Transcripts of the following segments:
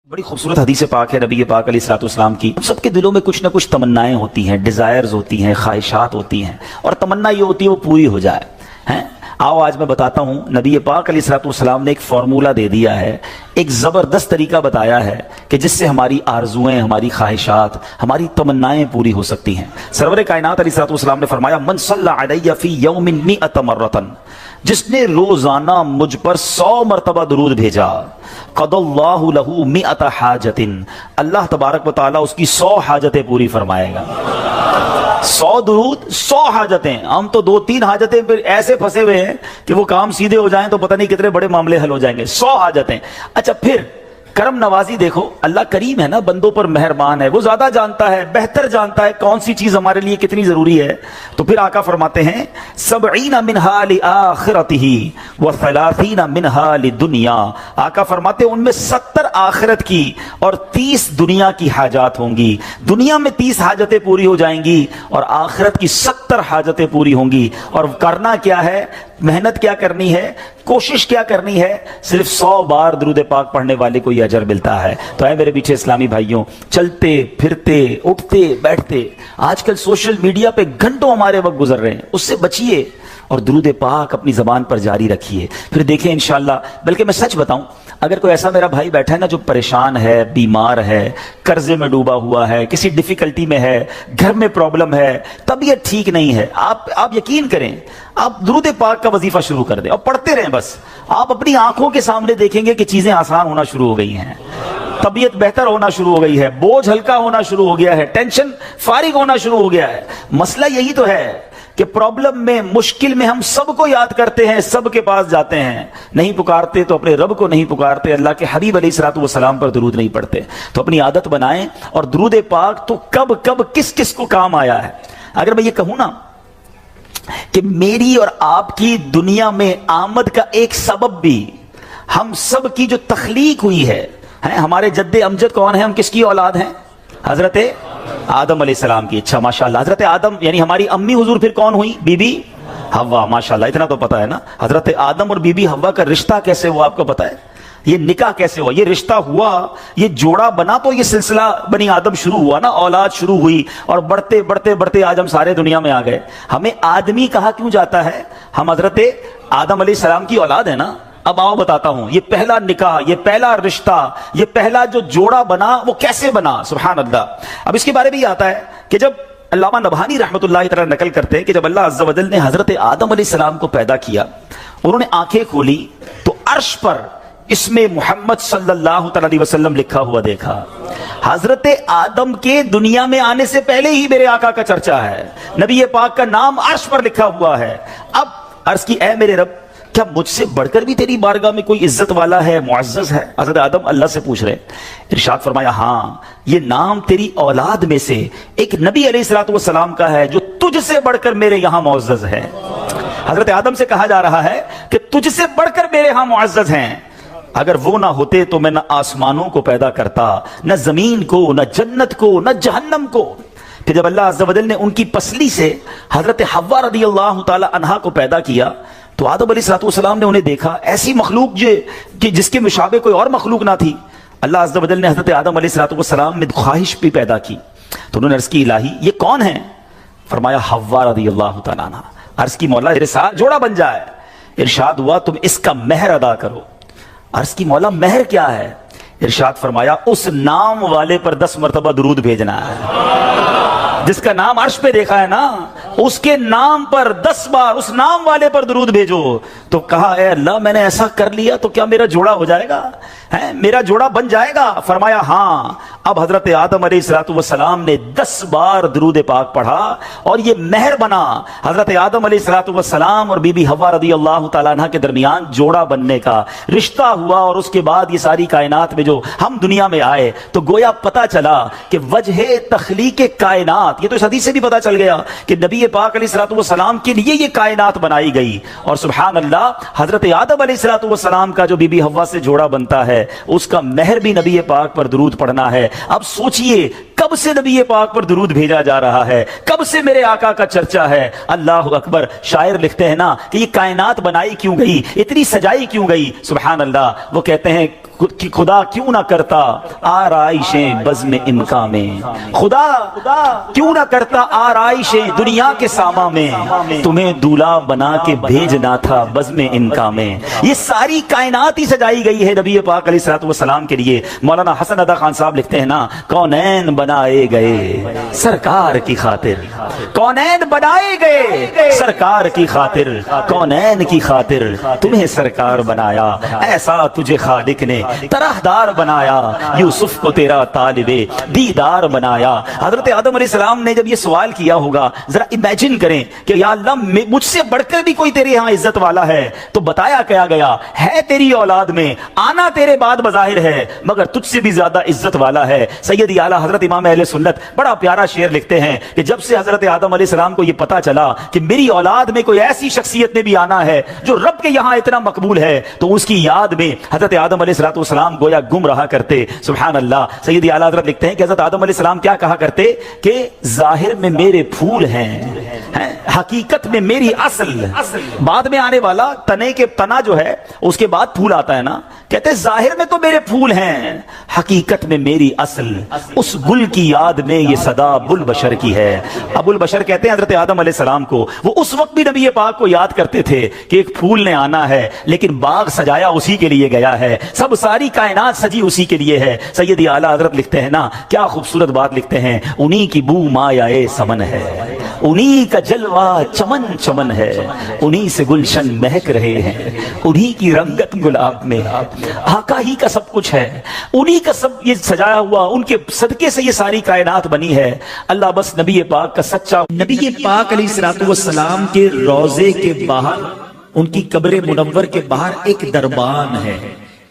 बड़ी खूबसूरत हदीस पाक है नबी पाक अलैहिस्सलाम की। हम सबके दिलों में कुछ ना कुछ तमन्नाएं होती हैं, डिजायर्स होती हैं, ख्वाहिशात होती हैं, और तमन्ना ये होती है वो पूरी हो जाए। हैं, आओ आज मैं बताता हूँ, नबी पाक अलैहिस्सलाम ने एक फार्मूला दे दिया है, एक ज़बरदस्त तरीका बताया है कि जिससे हमारी आरजुएं, हमारी ख्वाहिशात, हमारी तमन्नाएं पूरी हो सकती हैं। सरवर कायनात अलैहिस्सलाम ने फरमाया, मन सल्ला अलैया फी यौमिन मिअत मर्रतन, जिसने रोजाना मुझ पर 100 मरतबा दुरूद भेजा, क़दल्लाहु लहू मिअत हाजतिन, अल्लाह तबारक व तआला उसकी 100 हाजतें पूरी फरमाएगा। 100 दुरूद 100 हाजतें। हम तो 2-3 हाजतें फिर ऐसे फंसे हुए हैं कि वो काम सीधे हो जाएं तो पता नहीं कितने बड़े मामले हल हो जाएंगे। 100 हाजतें। अच्छा, फिर करम नवाजी देखो, अल्लाह करीम है ना, बंदों पर मेहरबान है, वो ज्यादा जानता है, बेहतर जानता है कौन सी चीज हमारे लिए कितनी जरूरी है। तो फिर आका फरमाते हैं, सबईना मिनहा लिआखिरतिही व सलासीना मिनहा लिदुनिया। आका फरमाते हैं उनमें 70 आखिरत की और 30 दुनिया की हाजात होंगी। दुनिया में 30 हाजतें पूरी हो जाएंगी और आखिरत की 70 हाजतें पूरी होंगी। और करना क्या है, मेहनत क्या करनी है, कोशिश क्या करनी है, सिर्फ 100 बार दुरूद पाक पढ़ने वाले को यह अजर मिलता है। तो है मेरे पीछे इस्लामी भाइयों, चलते फिरते उठते बैठते आजकल सोशल मीडिया पे घंटों हमारे वक्त गुजर रहे हैं, उससे बचिए और दुरूद पाक अपनी जबान पर जारी रखिए। फिर देखें इंशाअल्लाह। बल्कि मैं सच बताऊं, अगर कोई ऐसा मेरा भाई बैठा है ना जो परेशान है, बीमार है, कर्जे में डूबा हुआ है, किसी डिफिकल्टी में है, घर में प्रॉब्लम है, तबीयत ठीक नहीं है, आप यकीन करें, आप दुरूद पाक का वजीफा शुरू कर दें और पढ़ते रहें। बस आप अपनी आंखों के सामने देखेंगे कि चीजें आसान होना शुरू हो गई हैं, तबीयत बेहतर होना शुरू हो गई है, बोझ हल्का होना शुरू हो गया है, टेंशन फारिग होना शुरू हो गया है। मसला यही तो है कि प्रॉब्लम में, मुश्किल में हम सबको याद करते हैं, सबके पास जाते हैं, नहीं पुकारते तो अपने रब को नहीं पुकारते, अल्लाह के हबीब अलैहिस्सलातु वस्सलाम पर दुरूद नहीं पढ़ते। तो अपनी आदत बनाएं। और दुरूद पाक तो कब कब किस किस को काम आया है। अगर मैं ये कहूं ना कि मेरी और आपकी दुनिया में आमद का एक सबब भी हम सब की जो तख्लीक हुई है, हमारे जद्दे अमजद कौन है, हम किसकी औलाद हैं? हजरत आदम अलैहिस्सलाम की। अच्छा माशाल्लाह, हजरत आदम यानी हमारी अम्मी हुजूर फिर कौन हुई? बीबी हव्वा। माशाल्लाह, इतना तो पता है ना। हजरत आदम और बीबी हव्वा का रिश्ता कैसे हुआ आपको पता है? ये निकाह कैसे हुआ, ये रिश्ता हुआ, ये जोड़ा बना तो ये सिलसिला बनी आदम शुरू हुआ ना, औलाद शुरू हुई। और बढ़ते बढ़ते बढ़ते आज हम सारे दुनिया में आ गए। हमें आदमी कहा क्यों जाता है? हम हजरत आदम अलैहिस्सलाम की औलाद है ना। अब आओ बताता हूं, ये पहला निकाह, ये पहला रिश्ता, ये पहला जो जोड़ा बना वो कैसे बना। सुभान अल्लाह। अब इसके बारे में ये आता है कि जब अल्लामा नबहानी रहमतुल्लाह तआला नकल करते हैं कि जब अल्लाह अज़्ज़ा वजल ने हजरत आदम अलैहिस्सलाम को पैदा किया, उन्होंने आंखें खोली तो अर्श पर इसमें मोहम्मद सल्लल्लाहु अलैहि वसल्लम लिखा हुआ देखा। हजरत आदम के दुनिया में आने से पहले ही मेरे आका का चर्चा है, नबी पाक का नाम अर्श पर लिखा हुआ है। अब अर्श की, ऐ मेरे रब, क्या मुझसे बढ़कर भी तेरी बारगाह में कोई इज्जत वाला है, मुअज़्ज़ज़ है? हज़रत आदम अल्लाह से पूछ रहे। इरशाद फरमाया, हाँ, ये नाम तेरी औलाद में से एक नबी अलैहिस्सलातु वस्सलाम का है जो तुझसे बढ़कर मेरे यहाँ मुअज़्ज़ज़ है। हजरत आदम से कहा जा रहा है कि तुझसे बढ़कर मेरे यहाँ मुअज़्ज़ज़ हैं। अगर वो ना होते तो मैं न आसमानों को पैदा करता, न जमीन को, न जन्नत को, न जहन्नम को। फिर जब अल्लाह अज़्ज़ा वजल ने उनकी पसली से हजरत हव्वा रज़ियल्लाहु ताला अन्हा को पैदा किया तो आदम अलैहिस्सलातु वस्सलाम ने उन्हें देखा, ऐसी मखलूक कि जिसके मुशाबे कोई और मखलूक ना थी। अल्लाह अज़्ज़ा वजल ने हजरत आदम अलैहिस्सलातु वस्सलाम में ख्वाहिश भी पैदा की। तो उन्होंने अर्ज़ की, इलाही ये कौन है? फरमाया, हव्वा रज़ियल्लाहु ताला अन्हा। अर्ज़ की, मौला तेरे साथ जोड़ा बन जाए। इरशाद हुआ, तुम इसका महर अदा करो। अर्ज़ की, मौला महर क्या है? इरशाद फरमाया, उस नाम वाले पर 10 मरतबा दुरूद भेजना है। जिसका नाम अर्श पे देखा है ना, उसके नाम पर 10 बार उस नाम वाले पर दुरूद भेजो। तो कहा, ए अल्लाह, मैंने ऐसा कर लिया तो क्या मेरा जोड़ा हो जाएगा, है मेरा जोड़ा बन जाएगा? फरमाया, हाँ। अब हजरत आदम अलैहिस्सलातु वस्सलाम ने 10 बार दुरूद पाक पढ़ा और ये महर बना हजरत आदम अलैहिस्सलातु वस्सलाम और बीबी हव्वा रज़ियल्लाहु ताला अन्हा के दरमियान जोड़ा बनने का रिश्ता हुआ। और उसके बाद ये सारी कायनात में जो हम दुनिया में आए तो गोया पता चला कि वजह तख्लीक कायनात, ये तो इस हदीस से भी पता चल गया कि नबी पाक अलैहिस्सलातु वस्सलाम के लिए ये कायनात बनाई गई। और सुभान अल्लाह, हजरत आदम अलैहिस्सलातु वस्सलाम का जो बीबी हव्वा से जोड़ा बनता है उसका महर भी नबी पाक पर दुरूद पढ़ना है। अब सोचिए, कब से नबी पाक पर दुरूद भेजा जा रहा है, कब से मेरे आका का चर्चा है। अल्लाह अकबर। शायर लिखते हैं ना कि ये कायनात बनाई क्यों गई, इतनी सजाई क्यों गई। सुभान अल्लाह। वो कहते हैं, کہ خدا کیوں نہ کرتا آرائشیں بزم امکا میں، خدا کیوں نہ کرتا آرائشیں دنیا کے ساما میں، تمہیں دولہا بنا کے بھیجنا تھا بزم امکا میں۔ یہ ساری کائنات ہی سجائی گئی ہے نبی پاک علیہ الصلوۃ والسلام کے لیے۔ مولانا حسن ادا خان صاحب لکھتے ہیں نا، کونین بنائے گئے سرکار کی خاطر، کونین بنائے گئے سرکار کی خاطر، کونین کی خاطر تمہیں سرکار بنایا، ایسا تجھے خالق نے طرحدار بنایا، یوسف کو تیرا طالب دیدار بنایا۔ حضرت آدم علیہ السلام نے جب یہ سوال کیا ہوگا، ذرا امیجن کریں کہ یا اللہ مجھ سے بڑھ کر بھی کوئی تیرے ہاں عزت والا ہے، تو بتایا کیا گیا ہے تیری اولاد میں آنا تیرے بعد بظاہر ہے مگر تجھ سے بھی زیادہ عزت والا ہے۔ سیدی اعلیٰ حضرت امام اہل سنت بڑا پیارا شعر لکھتے ہیں کہ جب سے حضرت آدم علیہ السلام کو یہ پتا چلا کہ میری اولاد میں کوئی ایسی شخصیت نے بھی آنا ہے جو رب کے یہاں اتنا مقبول ہے، تو اس کی یاد میں حضرت آدم علیہ السلام گویا گم رہا کرتے۔ سبحان اللہ۔ سیدی اعلیٰ حضرت لکھتے ہیں کہ حضرت آدم علیہ السلام کیا کہا کرتے کہ ظاہر میں میرے پھول ہیں، حقیقت میں میری اصل۔ بعد میں آنے والا تنے کے تنا جو ہے اس کے بعد پھول آتا ہے نا، کہتے ہیں ظاہر میں تو میرے پھول ہیں، حقیقت میں میری اصل۔ اس گل کی یاد میں یہ صدا ابو البشر کی ہے۔ ابو البشر کہتے ہیں حضرت آدم علیہ السلام کو، وہ اس وقت بھی نبی پاک کو یاد کرتے تھے کہ ایک پھول نے آنا ہے، لیکن باغ سجایا اسی کے لیے گیا ہے، سب ساری کائنات سجی اسی کے لیے ہے۔ سیدی اعلیٰ حضرت لکھتے ہیں نا، کیا خوبصورت بات لکھتے ہیں، انہی کی بو مایہ سمن ہے، انہی کا جلوہ چمن چمن ہے، انہی سے گلشن مہک رہے ہیں، انہی کی رنگت گلاب میں، آقا ہی کا سب کچھ ہے، انہی کا سب یہ سجایا ہوا، ان کے صدقے سے یہ ساری کائنات بنی ہے۔ اللہ بس نبی پاک کا سچا، نبی پاک علیہ الصلوۃ والسلام کے روضے کے باہر، ان کی قبر منور کے باہر ایک دربان ہے،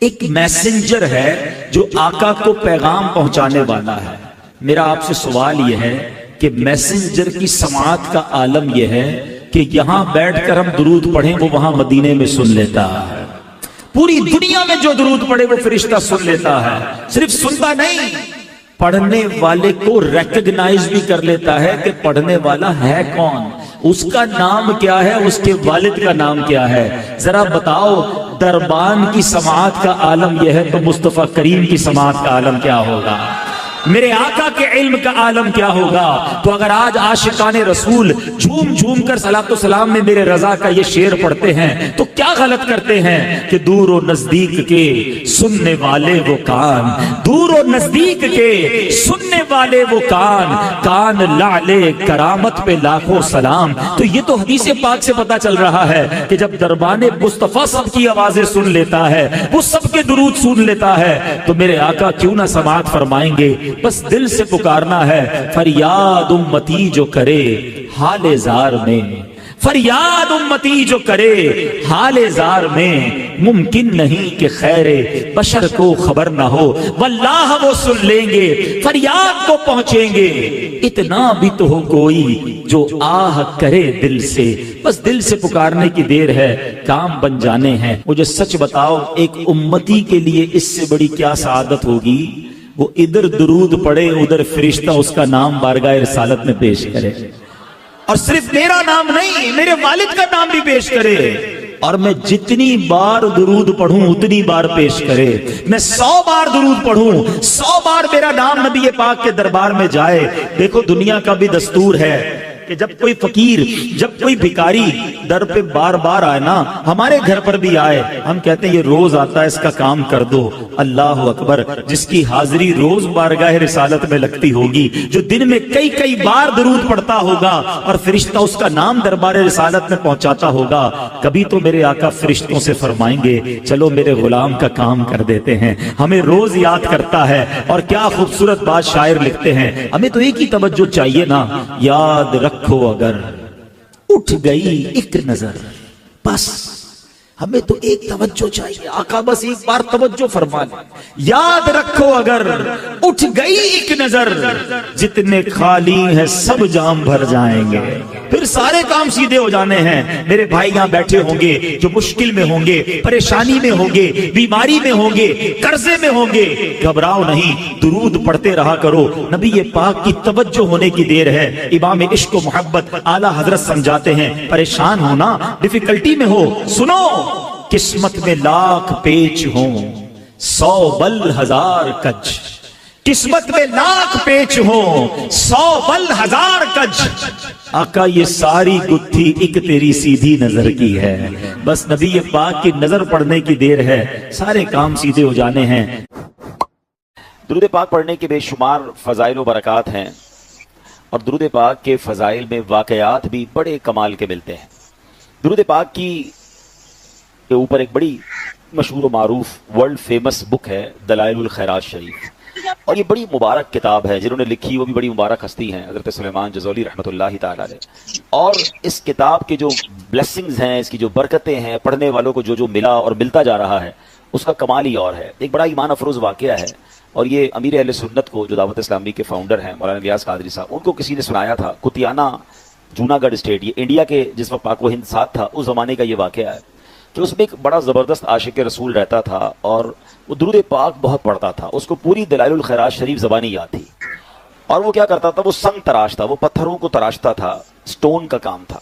ایک میسنجر ہے جو آقا کو پیغام پہنچانے والا ہے۔ میرا آپ سے سوال یہ ہے کہ میسنجر کی سماعت کا عالم یہ ہے کہ یہاں بیٹھ کر ہم درود پڑھیں وہ وہاں مدینے میں سن لیتا ہے، پوری دنیا میں جو درود پڑھے وہ فرشتہ سن لیتا ہے، صرف سنتا نہیں، پڑھنے والے کو ریکگنائز بھی کر لیتا ہے کہ پڑھنے والا ہے کون، اس کا نام کیا ہے، اس کے والد کا نام کیا ہے۔ ذرا بتاؤ دربان کی سماعت کا عالم یہ ہے تو مصطفیٰ کریم کی سماعت کا عالم کیا ہوگا، میرے آقا کے علم کا عالم کیا ہوگا۔ تو اگر آج عاشقان رسول جھوم جھوم کر صلاۃ و سلام میں میرے رضا کا یہ شعر پڑھتے ہیں تو کیا غلط کرتے ہیں کہ دور و نزدیک کے سننے والے وہ کان، دور و نزدیک کے سننے والے وہ کان، کان لعلے کرامت پہ لاکھوں سلام۔ تو یہ تو حدیث پاک سے پتا چل رہا ہے کہ جب دربان مصطفیٰ سب کی آوازیں سن لیتا ہے، وہ سب کے درود سن لیتا ہے، تو میرے آقا کیوں نہ سماعت فرمائیں گے۔ بس دل سے پکارنا ہے، فریاد امتی جو کرے حال زار میں، فریاد امتی جو کرے حال زار میں، ممکن نہیں کہ خیر بشر کو خبر نہ ہو، واللہ وہ سن لیں گے، فریاد کو پہنچیں گے، اتنا بھی تو ہو کوئی جو آہ کرے دل سے۔ بس دل سے پکارنے کی دیر ہے، کام بن جانے ہیں۔ مجھے سچ بتاؤ ایک امتی کے لیے اس سے بڑی کیا سعادت ہوگی، وہ ادھر درود پڑے ادھر فرشتہ اس کا نام بارگاہ رسالت میں پیش کرے، اور صرف میرا نام نہیں میرے والد کا نام بھی پیش کرے، اور میں جتنی بار درود پڑھوں اتنی بار پیش کرے۔ میں 100 بار درود پڑھوں، 100 بار میرا نام نبی پاک کے دربار میں جائے۔ دیکھو دنیا کا بھی دستور ہے کہ جب کوئی فقیر، جب کوئی بھکاری در پہ بار بار آئے نا، ہمارے گھر پر بھی آئے، ہم کہتے ہیں یہ روز آتا ہے اس کا کام کر دو۔ اللہ اکبر، جس کی حاضری روز بارگاہ رسالت میں لگتی ہوگی، جو دن میں کئی کئی بار درود پڑھتا ہوگا اور فرشتہ اس کا نام دربار رسالت میں پہنچاتا ہوگا، کبھی تو میرے آقا فرشتوں سے فرمائیں گے چلو میرے غلام کا کام کر دیتے ہیں۔ ہمیں روز یاد کرتا ہے، اور کیا خوبصورت بات شاعر لکھتے ہیں، ہمیں تو ایک ہی توجہ چاہیے نا، یاد رکھو اگر اٹھ گئی ایک نظر، بس ہمیں تو ایک توجہ چاہیے، آقا بس ایک بار توجہ فرما لیں، یاد رکھو اگر اٹھ گئی ایک نظر، جتنے خالی ہیں سب جام بھر جائیں گے، پھر سارے کام سیدھے ہو جانے ہیں۔ میرے بھائی یہاں بیٹھے ہوں گے جو مشکل میں ہوں گے، پریشانی میں ہوں گے، بیماری میں ہوں گے، قرضے میں ہوں گے، گھبراؤ نہیں، درود پڑھتے رہا کرو، نبی پاک کی توجہ ہونے کی دیر ہے۔ امام عشق و محبت اعلیٰ حضرت سمجھاتے ہیں، پریشان ہونا، ڈیفیکلٹی میں ہو، سنو، قسمت میں لاکھ پیچ ہوں، 100 बल 1000 कज, किस्मत में लाख पेच हो 100 बल 1000 कज। आका ये सारी गुत्थी एक तेरी सीधी नजर की है, बस नबी पाक की नजर पड़ने की देर है, सारे काम सीधे हो जाने हैं। दुरूद पाक पढ़ने के बेशुमार फजाइल व बरक़ात हैं और दुरूद पाक के फजाइल में वाक़यात भी बड़े कमाल के मिलते हैं। दुरूद पाक के ऊपर एक बड़ी मशहूर मारूफ वर्ल्ड फेमस बुक है दलाइलुल खैरात शरीफ, और ये बड़ी मुबारक किताब है। जिन्होंने लिखी वो भी बड़ी मुबारक हस्ती हैं, हज़रत सुलेमान जज़ोली रहमतुल्लाहि ताला अलैह। और इस किताब के जो ब्लेसिंग्स हैं, इसकी जो बरकतें हैं, पढ़ने वालों को जो जो मिला और मिलता जा रहा है, उसका कमाल ही और है। एक बड़ा ईमान अफरोज़ वाक़या है, और ये अमीर अहले सुन्नत को, जो दावत इस्लामी के फाउंडर हैं मौलाना इलियास कादरी साहब, उनको किसी ने सुनाया था। कुतियाना जूनागढ़ स्टेट, ये इंडिया के जिस वक्त पाक व हिंद साथ था उस ज़माने का ये वाक़या है कि उसमें एक बड़ा ज़बरदस्त आशिक रसूल रहता था और वो दुरूद पाक बहुत पढ़ता था। उसको पूरी दलाइलुल खैरात शरीफ ज़बानी याद थी, और वो क्या करता था, वो संग तराशता, वो पत्थरों को तराशता था, स्टोन का काम था।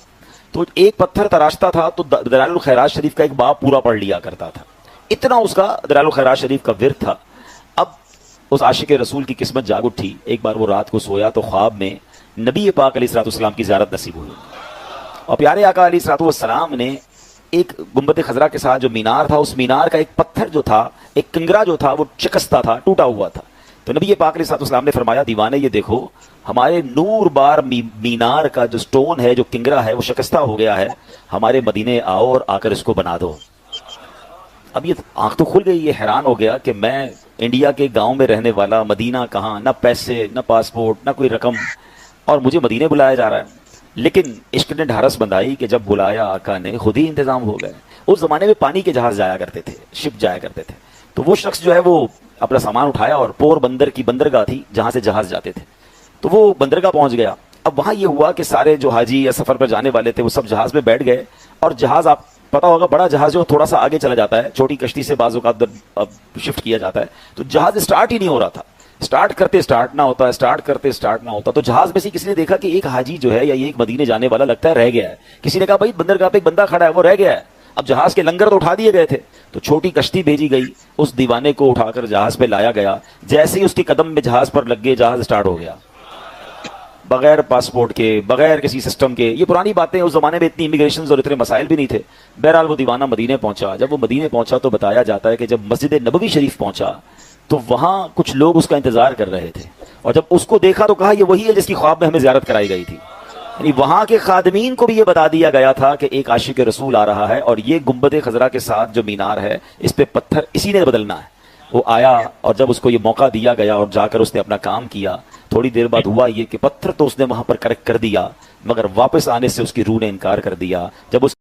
तो एक पत्थर तराशता था तो दलाइलुल खैरात शरीफ का एक बाब पूरा पढ़ लिया करता था, इतना उसका दलाइलुल खैरात शरीफ का विर्द था। अब उस आशिक रसूल की किस्मत जाग उठी। एक बार वो रात को सोया तो ख्वाब में नबी पाक अलैहिस्सलाम की ज़ियारत नसीब हुई, और प्यारे आका अलैहिस्सलाम ने एक गुंबद खजरा के साथ जो मीनार था, उस मीनार का एक पत्थर जो था, एक किंगरा जो था, वो शिकस्ता था, टूटा हुआ था। तो नबी पाक अलैहिस्सलाम ने फरमाया, दीवाने ये देखो, हमारे नूर बार मीनार का जो स्टोन है, जो किंगरा है, वो शिकस्ता हो गया है, हमारे मदीने आओ और आकर इसको बना दो। अब ये आंख तो खुल गई, ये हैरान हो गया कि मैं इंडिया के गांव में रहने वाला, मदीना कहाँ, ना पैसे, ना पासपोर्ट, ना कोई रकम, और मुझे मदीने बुलाया जा रहा है। लेकिन इश्क ने ढारस बंधाई कि जब बुलाया आका ने, खुद ही इंतजाम हो गए। उस जमाने में पानी के जहाज जाया करते थे, शिप जाया करते थे। तो वो शख्स जो है वो अपना सामान उठाया और पोरबंदर की बंदरगाह थी जहां से जहाज जाते थे, तो वो बंदरगाह पहुंच गया। अब वहां ये हुआ कि सारे जो हाजी या सफर पर जाने वाले थे वो सब जहाज में बैठ गए, और जहाज, आप पता होगा बड़ा जहाज जो थोड़ा सा आगे चला जाता है, छोटी कश्ती से बाजू का शिफ्ट किया जाता है, तो जहाज स्टार्ट ही नहीं हो रहा था। स्टार्ट करते स्टार्ट ना होता है, स्टार्ट करते स्टार्ट ना होता। तो जहाज में से किसी ने देखा कि एक हाजी जो है या ये एक मदीने जाने वाला लगता है रह गया है। किसी ने कहा भाई बंदरगाह पे एक बंदा खड़ा है, वो रह गया है। अब जहाज के लंगर तो उठा दिए गए थे, तो छोटी कश्ती भेजी गई, उस दीवाने को उठाकर जहाज पे लाया गया। जैसे ही उसके कदम में जहाज पर लग गए, जहाज स्टार्ट हो गया, बगैर पासपोर्ट के, बगैर किसी सिस्टम के। ये पुरानी बातें, उस जमाने में इतनी इमिग्रेशन और इतने मसाइल भी नहीं थे। बहरहाल वो दीवाना मदीने पहुंचा। जब वो मदीने पहुंचा तो बताया जाता है कि जब मस्जिद नबवी शरीफ पहुंचा तो वहां कुछ लोग उसका इंतजार कर रहे थे, और जब उसको देखा तो कहा ये वही है जिसकी ख्वाब में हमें ज़ियारत कराई गई थी। यानी वहां के खादमीन को भी ये बता दिया गया था कि एक आशिक रसूल आ रहा है, और ये गुंबद खजरा के साथ जो मीनार है, इस पे पत्थर इसी ने बदलना है। वो आया, और जब उसको ये मौका दिया गया और जाकर उसने अपना काम किया, थोड़ी देर बाद हुआ ये कि पत्थर तो उसने वहां पर करेक्ट कर दिया, मगर वापस आने से उसकी रूह ने इनकार कर दिया। जब उस